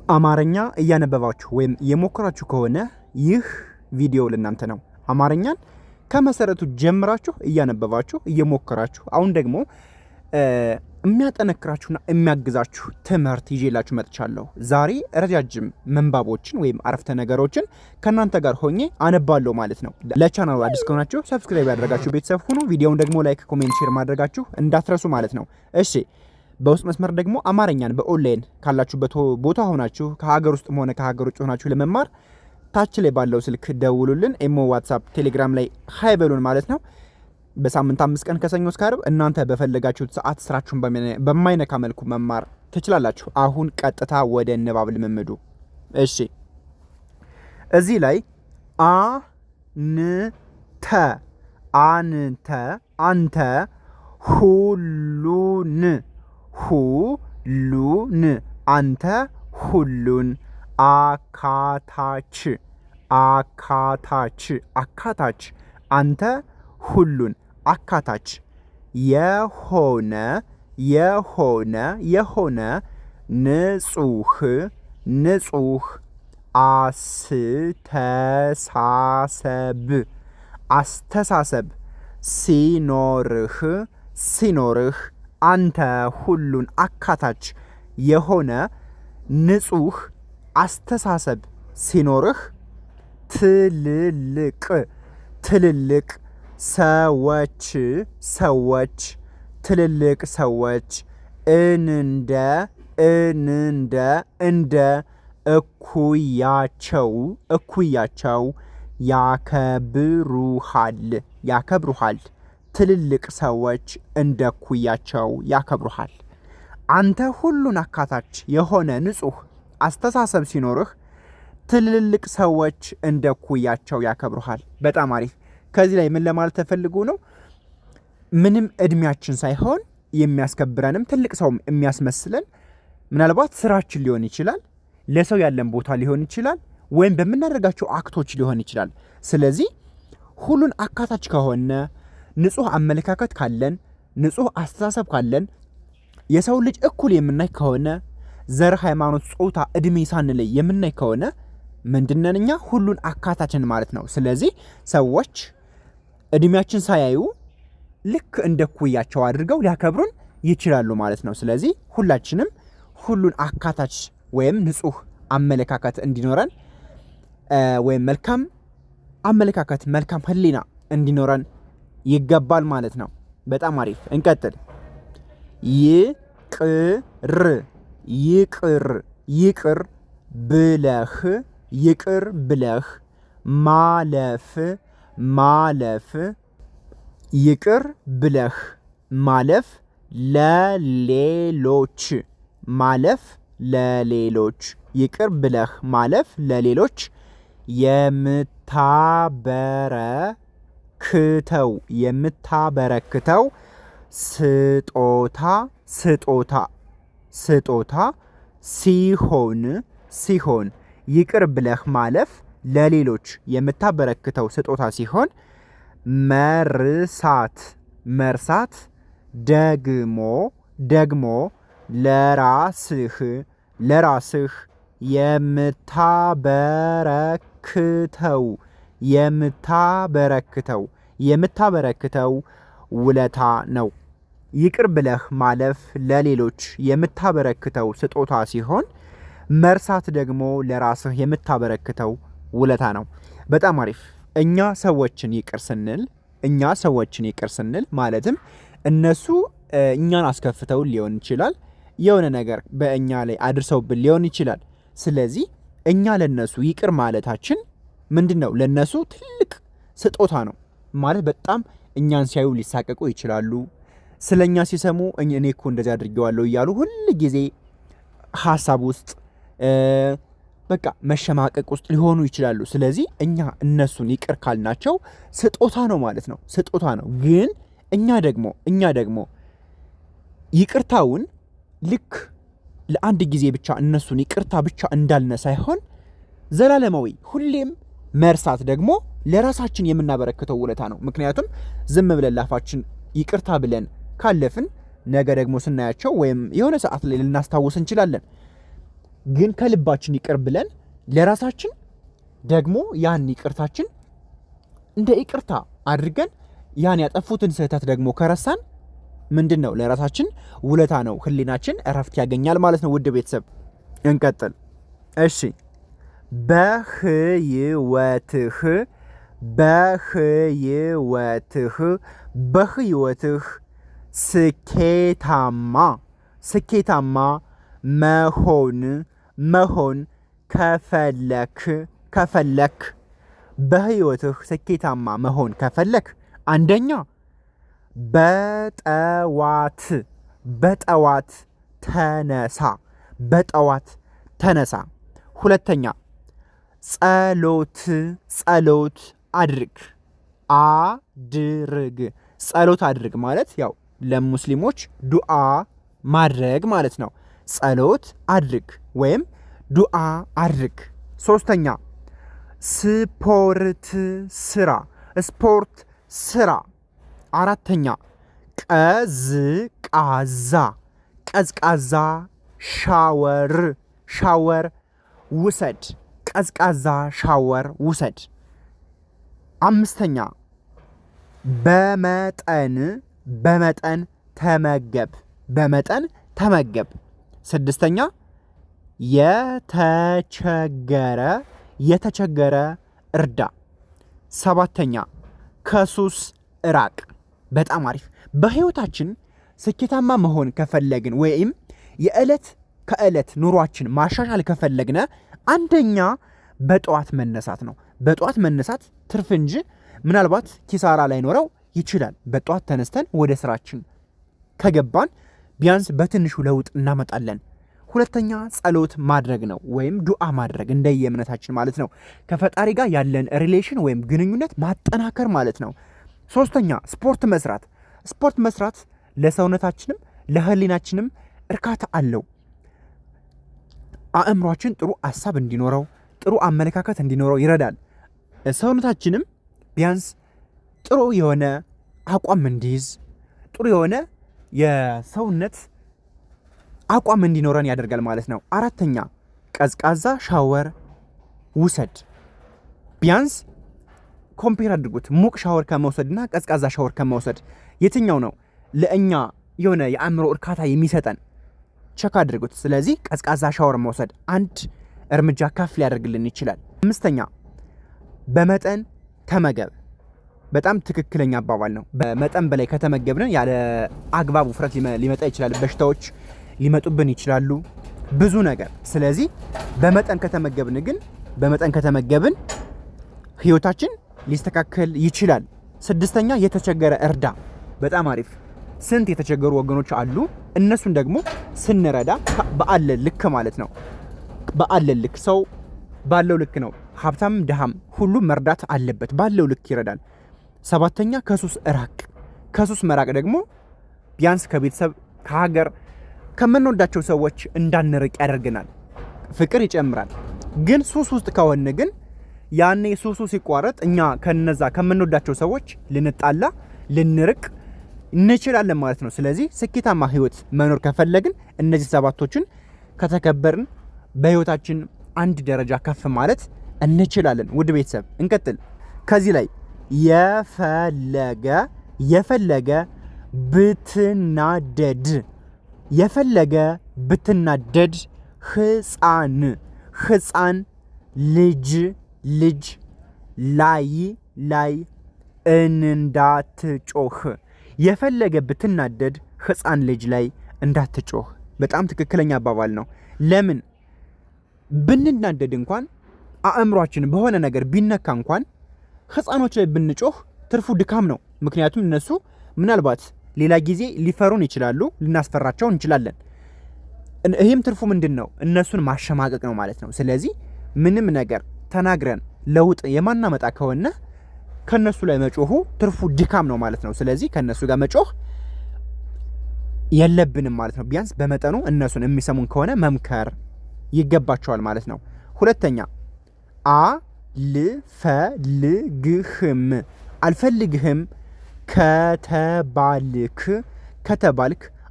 አማርኛ እያነበባችሁ ወይም የሞከራችሁ ከሆነ ይህ ቪዲዮ ለእናንተ ነው። አማርኛን ከመሰረቱ ጀምራችሁ እያነበባችሁ እየሞከራችሁ አሁን ደግሞ የሚያጠነክራችሁና የሚያግዛችሁ ትምህርት ይዤላችሁ መጥቻለሁ። ዛሬ ረጃጅም መንባቦችን ወይም አረፍተ ነገሮችን ከናንተ ጋር ሆኜ አነባለሁ ማለት ነው። ለቻናሉ አዲስ ከሆናችሁ ሰብስክራይብ ያደረጋችሁ ቤተሰብ ሁኑ። ቪዲዮውን ደግሞ ላይክ፣ ኮሜንት፣ ሼር ማድረጋችሁ እንዳትረሱ ማለት ነው። እሺ በውስጥ መስመር ደግሞ አማርኛን በኦንላይን ካላችሁበት ቦታ ሆናችሁ ከሀገር ውስጥም ሆነ ከሀገር ውጭ ሆናችሁ ለመማር ታች ላይ ባለው ስልክ ደውሉልን። ኢሞ፣ ዋትስአፕ፣ ቴሌግራም ላይ ሃይ በሉን ማለት ነው። በሳምንት 5 ቀን ከሰኞ እስከ ዓርብ እናንተ በፈለጋችሁት ሰዓት ስራችሁን በማይነካ መልኩ መማር ትችላላችሁ። አሁን ቀጥታ ወደ ንባብ ልምምዱ። እሺ እዚህ ላይ አንተ፣ ሁሉን፣ አንተ ሁሉን፣ አካታች፣ አንተ ሁሉን አካታች፣ የሆነ፣ ንጹህ፣ አስተሳሰብ፣ ሲኖርህ፣ አንተ ሁሉን አካታች የሆነ ንጹህ አስተሳሰብ ሲኖርህ፣ ትልልቅ ሰዎች እንደ እኩያቸው ያከብሩሃል። ትልልቅ ሰዎች እንደ እኩያቸው ያከብሩሃል። አንተ ሁሉን አካታች የሆነ ንጹህ አስተሳሰብ ሲኖርህ፣ ትልልቅ ሰዎች እንደ እኩያቸው ያከብሩሃል። በጣም አሪፍ። ከዚህ ላይ ምን ለማለት ተፈልጎ ነው? ምንም እድሜያችን ሳይሆን የሚያስከብረንም ትልቅ ሰው የሚያስመስለን ምናልባት ስራችን ሊሆን ይችላል፣ ለሰው ያለን ቦታ ሊሆን ይችላል፣ ወይም በምናደርጋቸው አክቶች ሊሆን ይችላል። ስለዚህ ሁሉን አካታች ከሆነ፣ ንጹህ አመለካከት ካለን፣ ንጹህ አስተሳሰብ ካለን፣ የሰው ልጅ እኩል የምናይ ከሆነ፣ ዘር፣ ሃይማኖት፣ ጾታ፣ እድሜ ሳንለይ የምናይ ከሆነ ምንድነን እኛ? ሁሉን አካታችን ማለት ነው። ስለዚህ ሰዎች እድሜያችን ሳያዩ ልክ እንደ እኩያቸው አድርገው ሊያከብሩን ይችላሉ ማለት ነው። ስለዚህ ሁላችንም ሁሉን አካታች ወይም ንጹህ አመለካከት እንዲኖረን ወይም መልካም አመለካከት፣ መልካም ህሊና እንዲኖረን ይገባል ማለት ነው። በጣም አሪፍ። እንቀጥል። ይቅር ብለህ ማለፍ፣ ይቅር ብለህ ማለፍ ለሌሎች፣ ይቅር ብለህ ማለፍ ለሌሎች የምታበረክተው ስጦታ ሲሆን ይቅር ብለህ ማለፍ ለሌሎች የምታበረክተው ስጦታ ሲሆን፣ መርሳት ደግሞ ለራስህ የምታበረክተው ውለታ ነው። ይቅር ብለህ ማለፍ ለሌሎች የምታበረክተው ስጦታ ሲሆን፣ መርሳት ደግሞ ለራስህ የምታበረክተው ውለታ ነው። በጣም አሪፍ። እኛ ሰዎችን ይቅር ስንል ማለትም እነሱ እኛን አስከፍተውን ሊሆን ይችላል፣ የሆነ ነገር በእኛ ላይ አድርሰውብን ሊሆን ይችላል። ስለዚህ እኛ ለነሱ ይቅር ማለታችን ምንድነው? ለነሱ ትልቅ ስጦታ ነው ማለት። በጣም እኛን ሲያዩ ሊሳቀቁ ይችላሉ። ስለኛ ሲሰሙ እኔ እኮ እንደዚህ አድርጌዋለሁ እያሉ ሁል ጊዜ ሐሳብ ውስጥ በቃ መሸማቀቅ ውስጥ ሊሆኑ ይችላሉ። ስለዚህ እኛ እነሱን ይቅር ካልናቸው ስጦታ ነው ማለት ነው። ስጦታ ነው። ግን እኛ ደግሞ ይቅርታውን ልክ ለአንድ ጊዜ ብቻ እነሱን ይቅርታ ብቻ እንዳልነ ሳይሆን ዘላለማዊ ሁሌም መርሳት ደግሞ ለራሳችን የምናበረክተው ውለታ ነው። ምክንያቱም ዝም ብለን ላፋችን ይቅርታ ብለን ካለፍን ነገ ደግሞ ስናያቸው ወይም የሆነ ሰዓት ላይ ልናስታውስ እንችላለን። ግን ከልባችን ይቅር ብለን ለራሳችን ደግሞ ያን ይቅርታችን እንደ ይቅርታ አድርገን ያን ያጠፉትን ስህተት ደግሞ ከረሳን ምንድነው ለራሳችን ውለታ ነው፣ ህሊናችን እረፍት ያገኛል ማለት ነው። ውድ ቤተሰብ እንቀጥል። እሺ በህይወትህ ስኬታማ መሆን ከፈለክ በህይወትህ ስኬታማ መሆን ከፈለክ አንደኛ በጠዋት ተነሳ። ሁለተኛ ጸሎት አድርግ። ጸሎት አድርግ ማለት ያው ለሙስሊሞች ዱዓ ማድረግ ማለት ነው። ጸሎት አድርግ ወይም ዱዓ አድርግ። ሶስተኛ ስፖርት ስራ። አራተኛ ቀዝቃዛ ሻወር ውሰድ። አምስተኛ በመጠን ተመገብ። ስድስተኛ የተቸገረ እርዳ። ሰባተኛ ከሱስ ራቅ። በጣም አሪፍ። በህይወታችን ስኬታማ መሆን ከፈለግን ወይም የዕለት ከዕለት ኑሯችን ማሻሻል ከፈለግነ አንደኛ በጠዋት መነሳት ነው። በጠዋት መነሳት ትርፍ እንጂ ምናልባት ኪሳራ ላይኖረው ይችላል። በጠዋት ተነስተን ወደ ስራችን ከገባን ቢያንስ በትንሹ ለውጥ እናመጣለን። ሁለተኛ ጸሎት ማድረግ ነው ወይም ዱዓ ማድረግ እንደየእምነታችን ማለት ነው። ከፈጣሪ ጋር ያለን ሪሌሽን ወይም ግንኙነት ማጠናከር ማለት ነው። ሶስተኛ ስፖርት መስራት ለሰውነታችንም ለህሊናችንም እርካታ አለው። አእምሯችን ጥሩ ሐሳብ እንዲኖረው ጥሩ አመለካከት እንዲኖረው ይረዳል። ሰውነታችንም ቢያንስ ጥሩ የሆነ አቋም እንዲይዝ ጥሩ የሆነ የሰውነት አቋም እንዲኖረን ያደርጋል ማለት ነው። አራተኛ ቀዝቃዛ ሻወር ውሰድ። ቢያንስ ኮምፔር አድርጉት። ሙቅ ሻወር ከመውሰድና ቀዝቃዛ ሻወር ከመውሰድ የትኛው ነው ለእኛ የሆነ የአእምሮ እርካታ የሚሰጠን? ቸክ አድርጉት። ስለዚህ ቀዝቃዛ ሻወር መውሰድ አንድ እርምጃ ከፍ ሊያደርግልን ይችላል። አምስተኛ በመጠን ተመገብ። በጣም ትክክለኛ አባባል ነው። በመጠን በላይ ከተመገብን ያለ አግባብ ውፍረት ሊመጣ ይችላል። በሽታዎች ሊመጡብን ይችላሉ፣ ብዙ ነገር። ስለዚህ በመጠን ከተመገብን ህይወታችን ሊስተካከል ይችላል። ስድስተኛ የተቸገረ እርዳ። በጣም አሪፍ። ስንት የተቸገሩ ወገኖች አሉ። እነሱን ደግሞ ስንረዳ በአለን ልክ ማለት ነው። በአለን ልክ ሰው ባለው ልክ ነው። ሀብታም ድሃም ሁሉም መርዳት አለበት። ባለው ልክ ይረዳል። ሰባተኛ ከሱስ ራቅ። ከሱስ መራቅ ደግሞ ቢያንስ ከቤተሰብ ከሀገር ከምንወዳቸው ሰዎች እንዳንርቅ ያደርገናል። ፍቅር ይጨምራል። ግን ሱስ ውስጥ ከሆነ ግን ያኔ ሱሱ ሲቋረጥ እኛ ከነዛ ከምንወዳቸው ሰዎች ልንጣላ ልንርቅ እንችላለን ማለት ነው። ስለዚህ ስኬታማ ህይወት መኖር ከፈለግን እነዚህ ሰባቶችን ከተከበርን በህይወታችን አንድ ደረጃ ከፍ ማለት እንችላለን። ውድ ቤተሰብ እንቀጥል። ከዚህ ላይ የፈለገ ብትናደድ ህፃን ልጅ ላይ እንዳትጮህ። የፈለገ ብትናደድ ህፃን ልጅ ላይ እንዳትጮህ። በጣም ትክክለኛ አባባል ነው። ለምን ብንናደድ እንኳን አእምሯችን በሆነ ነገር ቢነካ እንኳን ህፃኖች ላይ ብንጮህ ትርፉ ድካም ነው። ምክንያቱም እነሱ ምናልባት ሌላ ጊዜ ሊፈሩን ይችላሉ፣ ልናስፈራቸው እንችላለን። ይህም ትርፉ ምንድን ነው? እነሱን ማሸማቀቅ ነው ማለት ነው። ስለዚህ ምንም ነገር ተናግረን ለውጥ የማናመጣ ከሆነ ከነሱ ላይ መጮሁ ትርፉ ድካም ነው ማለት ነው። ስለዚህ ከነሱ ጋር መጮህ የለብንም ማለት ነው። ቢያንስ በመጠኑ እነሱን የሚሰሙን ከሆነ መምከር ይገባቸዋል ማለት ነው። ሁለተኛ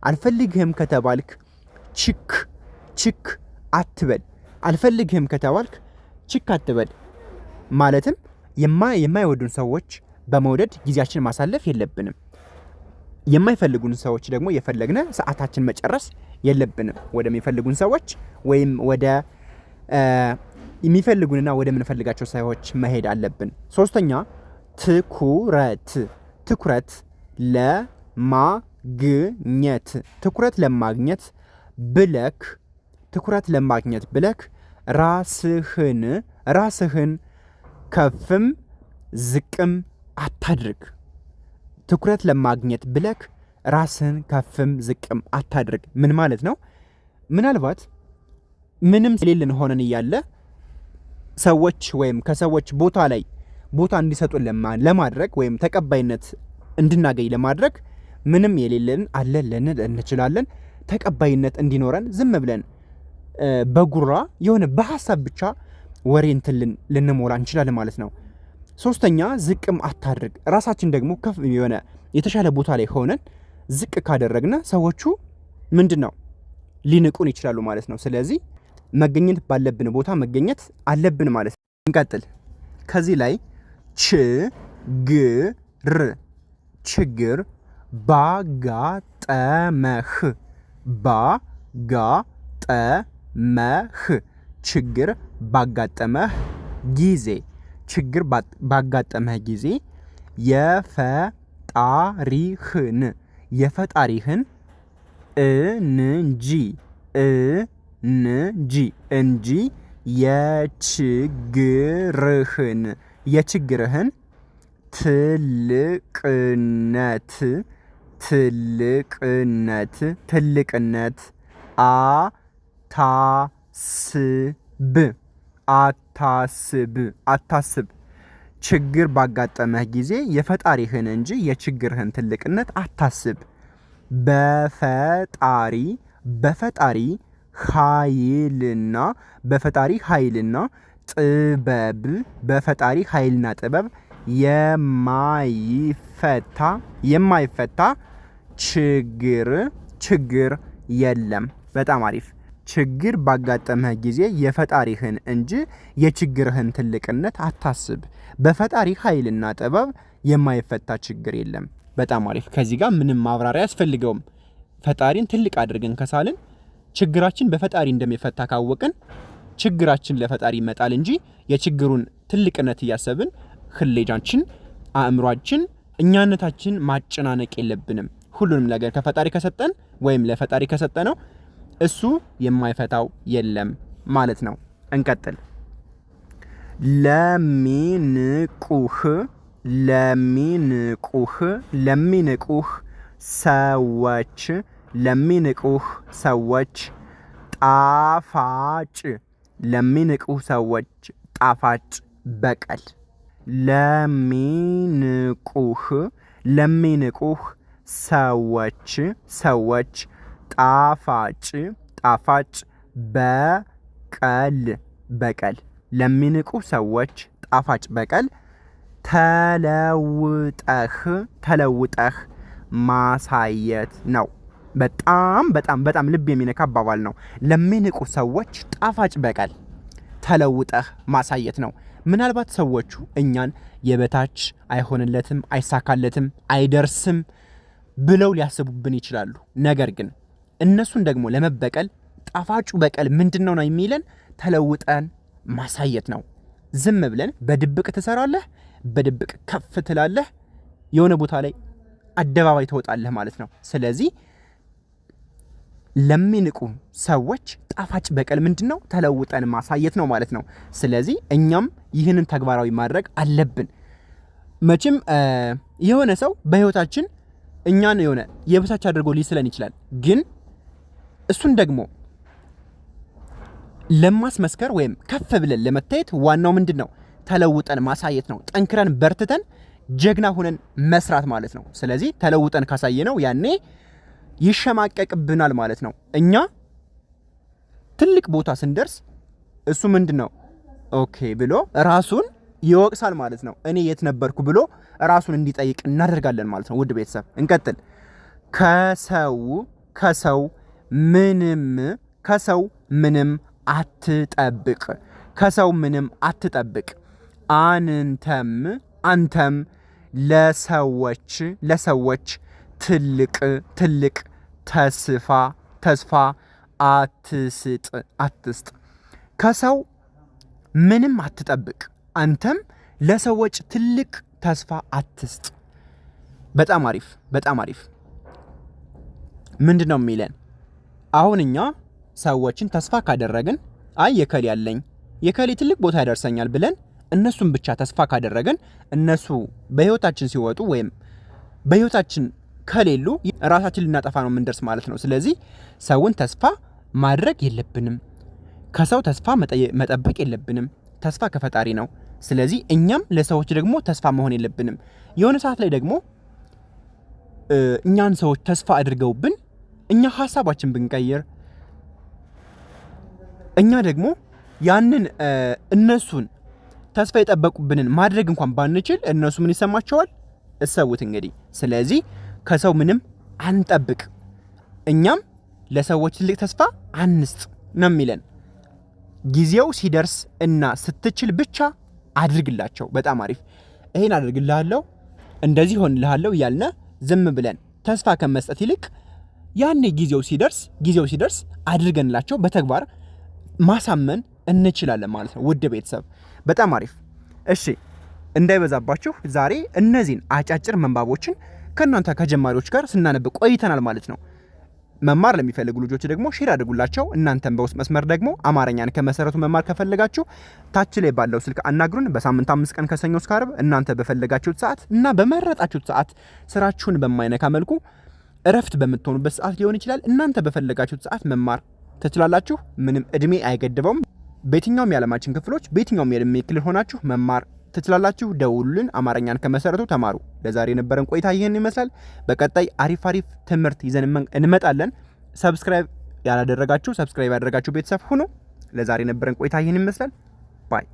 አልፈልግህም ከተባልክ ችክ አትበል። አልፈልግህም ከተባልክ ችክ አትበል። ማለትም የማይወዱን ሰዎች በመውደድ ጊዜያችን ማሳለፍ የለብንም። የማይፈልጉን ሰዎች ደግሞ የፈለግነ ሰዓታችን መጨረስ የለብንም። ወደሚፈልጉን ሰዎች ወይም ወደ የሚፈልጉንና ወደምንፈልጋቸው ሰዎች መሄድ አለብን። ሶስተኛ ትኩረት ለማግኘት ብለክ ራስህን ከፍም ዝቅም አታድርግ። ትኩረት ለማግኘት ብለክ ራስህን ከፍም ዝቅም አታድርግ። ምን ማለት ነው? ምናልባት ምንም የሌለን ሆነን እያለ ሰዎች ወይም ከሰዎች ቦታ እንዲሰጡን ለማድረግ ወይም ተቀባይነት እንድናገኝ ለማድረግ ምንም የሌለን አለ ልንል እንችላለን። ተቀባይነት እንዲኖረን ዝም ብለን በጉራ የሆነ በሐሳብ ብቻ ወሬ እንትን ልንሞላ እንችላለን ማለት ነው። ሶስተኛ ዝቅም አታድርግ። ራሳችን ደግሞ ከፍ የሆነ የተሻለ ቦታ ላይ ሆነን ዝቅ ካደረግነ ሰዎቹ ምንድነው ሊንቁን ይችላሉ ማለት ነው። ስለዚህ መገኘት ባለብን ቦታ መገኘት አለብን ማለት ነው። እንቀጥል። ከዚህ ላይ ችግር ባጋጠመህ ችግር ባጋጠመህ ጊዜ የፈጣሪህን እንጂ የችግርህን ትልቅነት አታስብ። ችግር ባጋጠመህ ጊዜ የፈጣሪህን እንጂ የችግርህን ትልቅነት አታስብ። በፈጣሪ ኃይልና ጥበብ የማይፈታ ችግር የለም። በጣም አሪፍ። ችግር ባጋጠመህ ጊዜ የፈጣሪህን እንጂ የችግርህን ትልቅነት አታስብ። በፈጣሪ ኃይልና ጥበብ የማይፈታ ችግር የለም። በጣም አሪፍ። ከዚህ ጋር ምንም ማብራሪያ አያስፈልገውም። ፈጣሪን ትልቅ አድርገን ከሳልን ችግራችን በፈጣሪ እንደሚፈታ ካወቅን ችግራችን ለፈጣሪ ይመጣል እንጂ የችግሩን ትልቅነት እያሰብን ህሌጃችን፣ አእምሯችን፣ እኛነታችን ማጨናነቅ የለብንም። ሁሉንም ነገር ከፈጣሪ ከሰጠን ወይም ለፈጣሪ ከሰጠነው እሱ የማይፈታው የለም ማለት ነው። እንቀጥል። ለሚንቁህ ሰዎች ጣፋጭ በቀል። ለሚንቁህ ሰዎች ጣፋጭ በቀል። ለሚንቁህ ሰዎች ጣፋጭ በቀል ተለውጠህ ማሳየት ነው። በጣም በጣም በጣም ልብ የሚነካ አባባል ነው። ለሚንቁ ሰዎች ጣፋጭ በቀል ተለውጠህ ማሳየት ነው። ምናልባት ሰዎቹ እኛን የበታች አይሆንለትም፣ አይሳካለትም፣ አይደርስም ብለው ሊያስቡብን ይችላሉ። ነገር ግን እነሱን ደግሞ ለመበቀል ጣፋጩ በቀል ምንድነው ነው የሚለን? ተለውጠን ማሳየት ነው። ዝም ብለን በድብቅ ትሰራለህ፣ በድብቅ ከፍ ትላለህ፣ የሆነ ቦታ ላይ አደባባይ ትወጣለህ ማለት ነው። ስለዚህ ለሚንቁ ሰዎች ጣፋጭ በቀል ምንድነው? ተለውጠን ማሳየት ነው ማለት ነው። ስለዚህ እኛም ይህንን ተግባራዊ ማድረግ አለብን። መቼም የሆነ ሰው በህይወታችን እኛን የሆነ የበታች አድርጎ ሊስለን ይችላል። ግን እሱን ደግሞ ለማስመስከር ወይም ከፍ ብለን ለመታየት ዋናው ምንድነው? ተለውጠን ማሳየት ነው። ጠንክረን በርትተን ጀግና ሆነን መስራት ማለት ነው። ስለዚህ ተለውጠን ካሳየነው ያኔ ይሸማቀቅብናል ማለት ነው። እኛ ትልቅ ቦታ ስንደርስ እሱ ምንድነው ኦኬ ብሎ ራሱን ይወቅሳል ማለት ነው። እኔ የት ነበርኩ ብሎ ራሱን እንዲጠይቅ እናደርጋለን ማለት ነው። ውድ ቤተሰብ እንቀጥል። ከሰው ምንም አትጠብቅ። ከሰው ምንም አትጠብቅ። አንተም ለሰዎች ትልቅ ተስፋ አትስጥ። ከሰው ምንም አትጠብቅ። አንተም ለሰዎች ትልቅ ተስፋ አትስጥ። በጣም አሪፍ። ምንድነው የሚለን? አሁን እኛ ሰዎችን ተስፋ ካደረግን የከሌ ያለኝ የከሌ ትልቅ ቦታ ያደርሰኛል ብለን እነሱን ብቻ ተስፋ ካደረግን እነሱ በህይወታችን ሲወጡ ወይም በህይወታችን ከሌሉ ራሳችን ልናጠፋ ነው የምንደርስ ማለት ነው። ስለዚህ ሰውን ተስፋ ማድረግ የለብንም። ከሰው ተስፋ መጠበቅ የለብንም። ተስፋ ከፈጣሪ ነው። ስለዚህ እኛም ለሰዎች ደግሞ ተስፋ መሆን የለብንም። የሆነ ሰዓት ላይ ደግሞ እኛን ሰዎች ተስፋ አድርገውብን እኛ ሐሳባችን ብንቀይር እኛ ደግሞ ያንን እነሱን ተስፋ የጠበቁብንን ማድረግ እንኳን ባንችል እነሱ ምን ይሰማቸዋል? እሰቡት እንግዲህ። ስለዚህ ከሰው ምንም አንጠብቅ፣ እኛም ለሰዎች ትልቅ ተስፋ አንስጥ ነው የሚለን። ጊዜው ሲደርስ እና ስትችል ብቻ አድርግላቸው። በጣም አሪፍ። ይሄን አድርግልሃለሁ፣ እንደዚህ ሆንልሃለሁ እያልነ ዝም ብለን ተስፋ ከመስጠት ይልቅ ያኔ ጊዜው ሲደርስ አድርገንላቸው በተግባር ማሳመን እንችላለን ማለት ነው። ውድ ቤተሰብ በጣም አሪፍ። እሺ እንዳይበዛባችሁ ዛሬ እነዚህን አጫጭር መንባቦችን ከእናንተ ከጀማሪዎች ጋር ስናነብ ቆይተናል ማለት ነው። መማር ለሚፈልጉ ልጆች ደግሞ ሼር አድርጉላቸው። እናንተም በውስጥ መስመር ደግሞ አማርኛን ከመሰረቱ መማር ከፈለጋችሁ ታች ላይ ባለው ስልክ አናግሩን። በሳምንት 5 ቀን ከሰኞ እስከ ዓርብ እናንተ በፈለጋችሁት ሰዓት እና በመረጣችሁት ሰዓት ስራችሁን በማይነካ መልኩ እረፍት በምትሆኑበት ሰዓት ሊሆን ይችላል። እናንተ በፈለጋችሁት ሰዓት መማር ትችላላችሁ። ምንም እድሜ አይገድበውም። በየትኛውም የዓለማችን ክፍሎች በየትኛውም የዕድሜ ክልል ሆናችሁ መማር ትችላላችሁ። ደውሉልን። አማርኛን ከመሰረቱ ተማሩ። ለዛሬ የነበረን ቆይታ ይህን ይመስላል። በቀጣይ አሪፍ ትምህርት ይዘን እንመጣለን። ሰብስክራይብ ያላደረጋችሁ ሰብስክራይብ ያደረጋችሁ ቤተሰብ ሁኑ። ለዛሬ የነበረን ቆይታ ይህን ይመስላል። ባይ